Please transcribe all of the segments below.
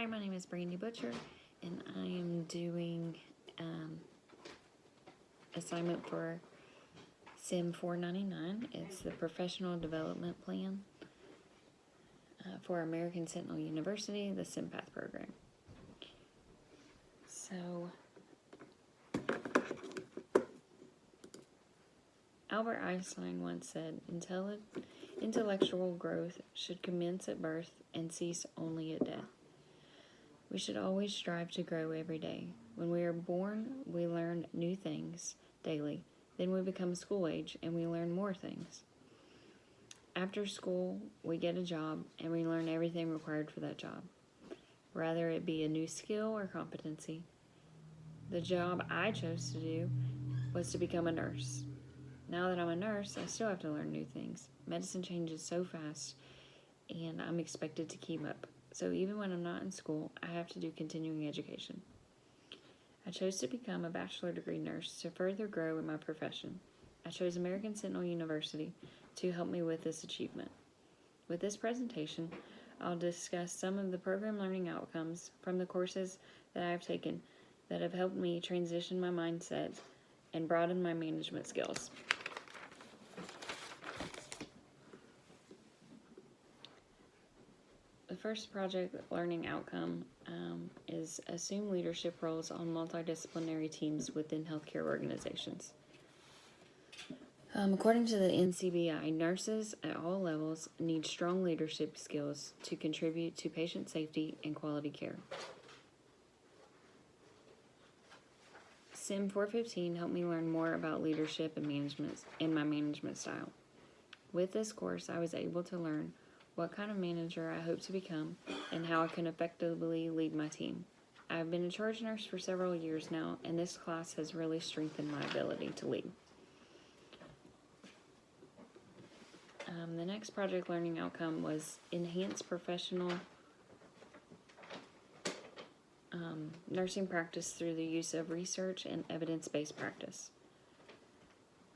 Hi, my name is Brandy Butcher, and I am doing assignment for SIM 499. It's the Professional Development Plan for American Sentinel University, the SIMPATH program. So, Albert Einstein once said, intellectual growth should commence at birth and cease only at death. We should always strive to grow every day. When we are born, we learn new things daily. Then we become school age and we learn more things. After school, we get a job and we learn everything required for that job, whether it be a new skill or competency. The job I chose to do was to become a nurse. Now that I'm a nurse, I still have to learn new things. Medicine changes so fast, and I'm expected to keep up. So even when I'm not in school, I have to do continuing education. I chose to become a bachelor degree nurse to further grow in my profession. I chose American Sentinel University to help me with this achievement. With this presentation, I'll discuss some of the program learning outcomes from the courses that I have taken that have helped me transition my mindset and broaden my management skills. The first project learning outcome is assume leadership roles on multidisciplinary teams within healthcare organizations. According to the NCBI, nurses at all levels need strong leadership skills to contribute to patient safety and quality care. SIM 415 helped me learn more about leadership and management in my management style. With this course, I was able to learn what kind of manager I hope to become, and how I can effectively lead my team. I've been a charge nurse for several years now, and this class has really strengthened my ability to lead. The next project learning outcome was enhance professional nursing practice through the use of research and evidence-based practice.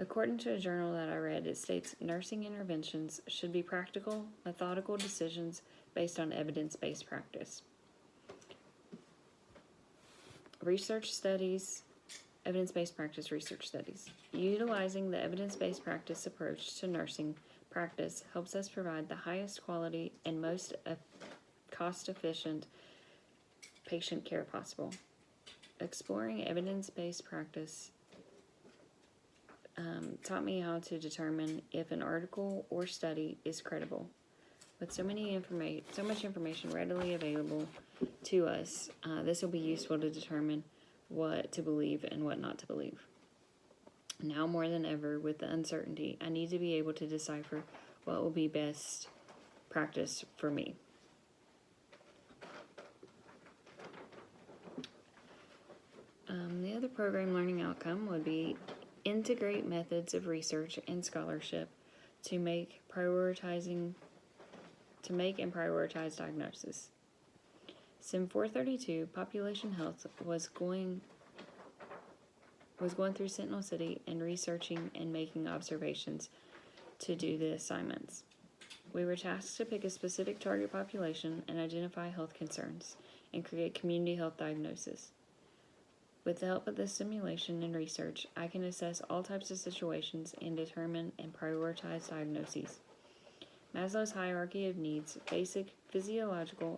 According to a journal that I read, it states nursing interventions should be practical, methodical decisions based on evidence-based practice. Research studies, evidence-based practice research studies. Utilizing the evidence-based practice approach to nursing practice helps us provide the highest quality and most cost-efficient patient care possible. Exploring evidence-based practice taught me how to determine if an article or study is credible. With so much information readily available to us, this will be useful to determine what to believe and what not to believe. Now more than ever, with the uncertainty, I need to be able to decipher what will be best practice for me. The other program learning outcome would be integrate methods of research and scholarship to make and prioritize diagnosis. SIM 432, Population Health, was going through Sentinel City and researching and making observations to do the assignments. We were tasked to pick a specific target population and identify health concerns and create community health diagnosis. With the help of this simulation and research, I can assess all types of situations and determine and prioritize diagnoses. Maslow's hierarchy of needs, basic physiological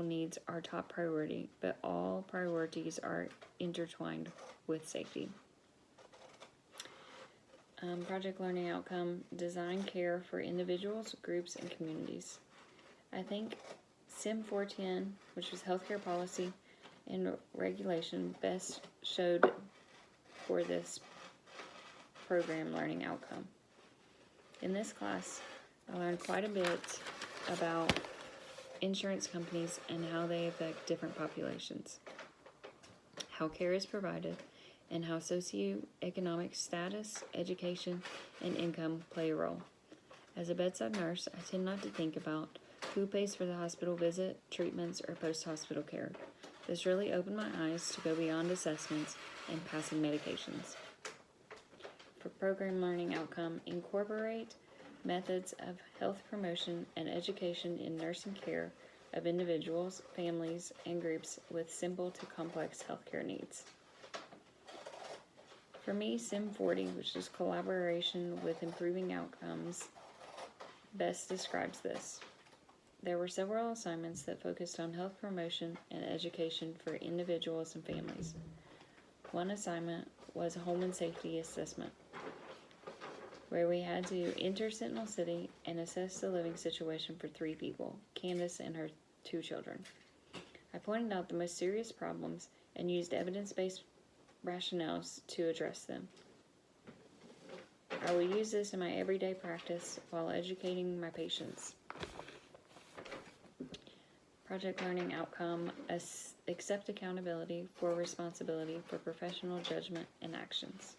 needs are top priority, but all priorities are intertwined with safety. Project learning outcome, design care for individuals, groups, and communities. I think SIM 410, which was healthcare policy and regulation, best showed for this program learning outcome. In this class, I learned quite a bit about insurance companies and how they affect different populations, how care is provided, and how socioeconomic status, education, and income play a role. As a bedside nurse, I tend not to think about who pays for the hospital visit, treatments, or post-hospital care. This really opened my eyes to go beyond assessments and passing medications. For program learning outcome, incorporate methods of health promotion and education in nursing care of individuals, families, and groups with simple to complex healthcare needs. For me, SIM 40, which is collaboration with improving outcomes, best describes this. There were several assignments that focused on health promotion and education for individuals and families. One assignment was a home and safety assessment, where we had to enter Sentinel City and assess the living situation for 3 people, Candace and her 2 children. I pointed out the most serious problems and used evidence-based rationales to address them. I will use this in my everyday practice while educating my patients. Project learning outcome: accept accountability for responsibility for professional judgment and actions.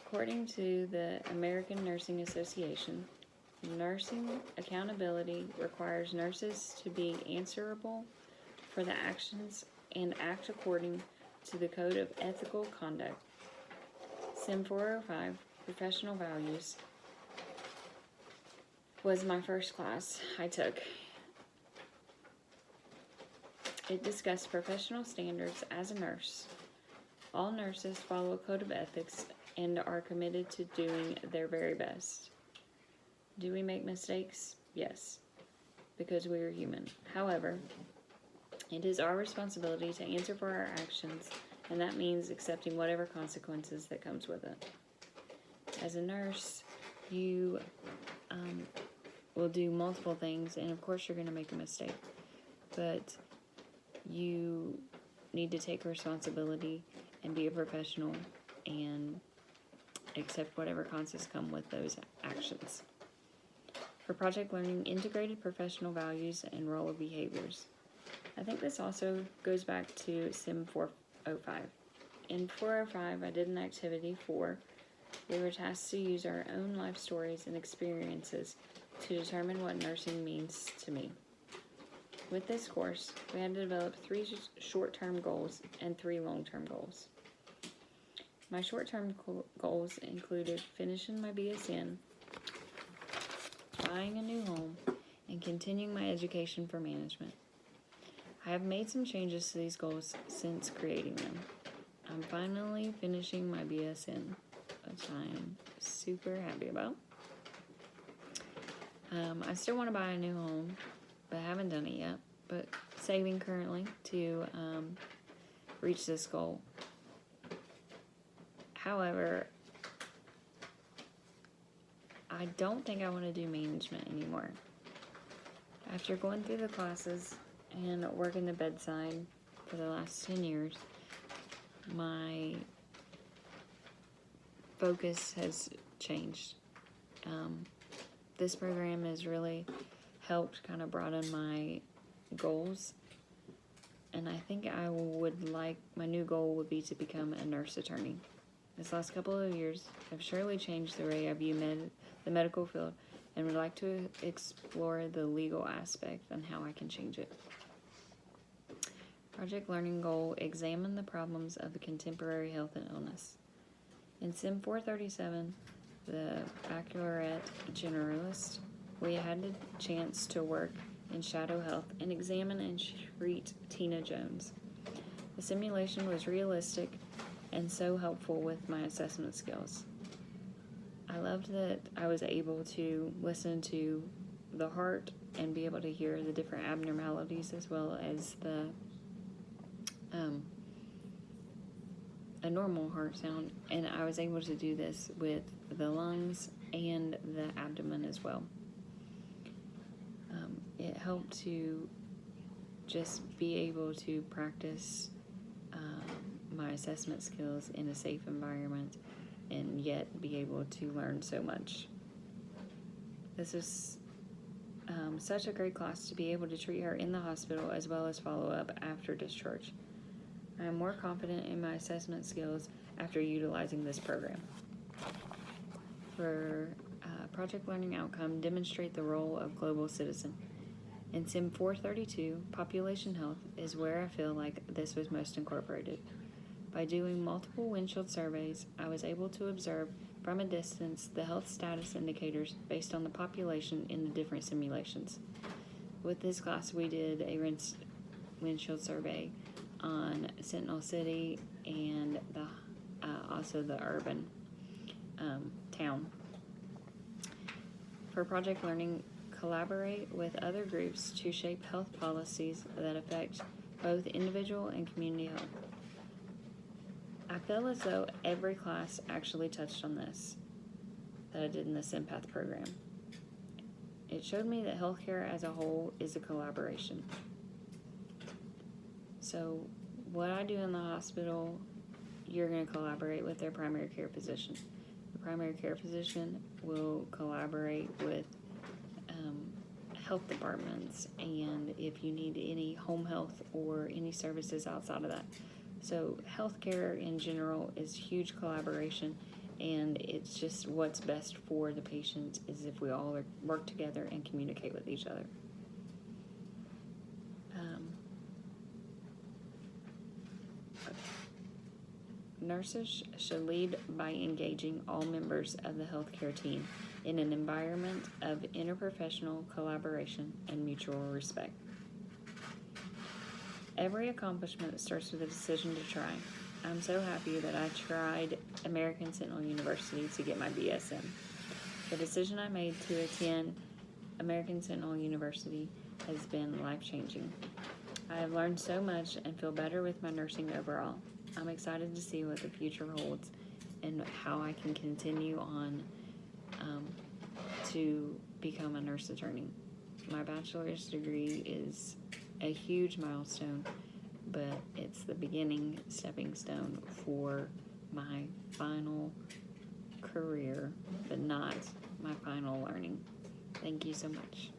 According to the American Nursing Association, nursing accountability requires nurses to be answerable for the actions and act according to the Code of Ethical Conduct. SIM 405, Professional Values, was my first class I took. It discussed professional standards as a nurse. All nurses follow a code of ethics and are committed to doing their very best. Do we make mistakes? Yes, because we are human. However, it is our responsibility to answer for our actions, and that means accepting whatever consequences that comes with it. As a nurse, you will do multiple things, and of course you're going to make a mistake, but you need to take responsibility and be a professional and accept whatever consequences come with those actions. For project learning, integrated professional values and role of behaviors. I think this also goes back to SIM 405. In 405, I did an activity 4. We were tasked to use our own life stories and experiences to determine what nursing means to me. With this course, we had to develop 3 short-term goals and 3 long-term goals. My short-term goals included finishing my BSN, buying a new home, and continuing my education for management. I have made some changes to these goals since creating them. I'm finally finishing my BSN, which I am super happy about. I still want to buy a new home, but I haven't done it yet, but saving currently to reach this goal. However, I don't think I want to do management anymore. After going through the classes and working the bedside for the last 10 years, my focus has changed. This program has really helped kind of broaden my goals, and I think my new goal would be to become a nurse attorney. This last couple of years have surely changed the way I view the medical field, and would like to explore the legal aspect and how I can change it. Project learning goal: examine the problems of the contemporary health and illness. In SIM 437, the Baccalaureate Generalist, we had the chance to work in Shadow Health and examine and treat Tina Jones. The simulation was realistic and so helpful with my assessment skills. I loved that I was able to listen to the heart and be able to hear the different abnormalities as well as the a normal heart sound, and I was able to do this with the lungs and the abdomen as well. It helped to just be able to practice my assessment skills in a safe environment and yet be able to learn so much. This was such a great class to be able to treat her in the hospital as well as follow up after discharge. I am more confident in my assessment skills after utilizing this program. For project learning outcome, demonstrate the role of global citizen. In SIM 432, population health is where I feel like this was most incorporated. By doing multiple windshield surveys, I was able to observe from a distance the health status indicators based on the population in the different simulations. With this class, we did a windshield survey on Sentinel City and also the urban town. For project learning, collaborate with other groups to shape health policies that affect both individual and community health. I feel as though every class actually touched on this that I did in the SIMPATH program. It showed me that healthcare as a whole is a collaboration. So what I do in the hospital, you're going to collaborate with their primary care physician. The primary care physician will collaborate with health departments, and if you need any home health or any services outside of that. So healthcare in general is huge collaboration, and it's just what's best for the patient is if we all work together and communicate with each other. Nurses should lead by engaging all members of the healthcare team in an environment of interprofessional collaboration and mutual respect. Every accomplishment starts with a decision to try. I'm so happy that I tried American Sentinel University to get my BSN. The decision I made to attend American Sentinel University has been life-changing. I have learned so much and feel better with my nursing overall. I'm excited to see what the future holds and how I can continue on to become a nurse attorney. My bachelor's degree is a huge milestone, but it's the beginning stepping stone for my final career, but not my final learning. Thank you so much.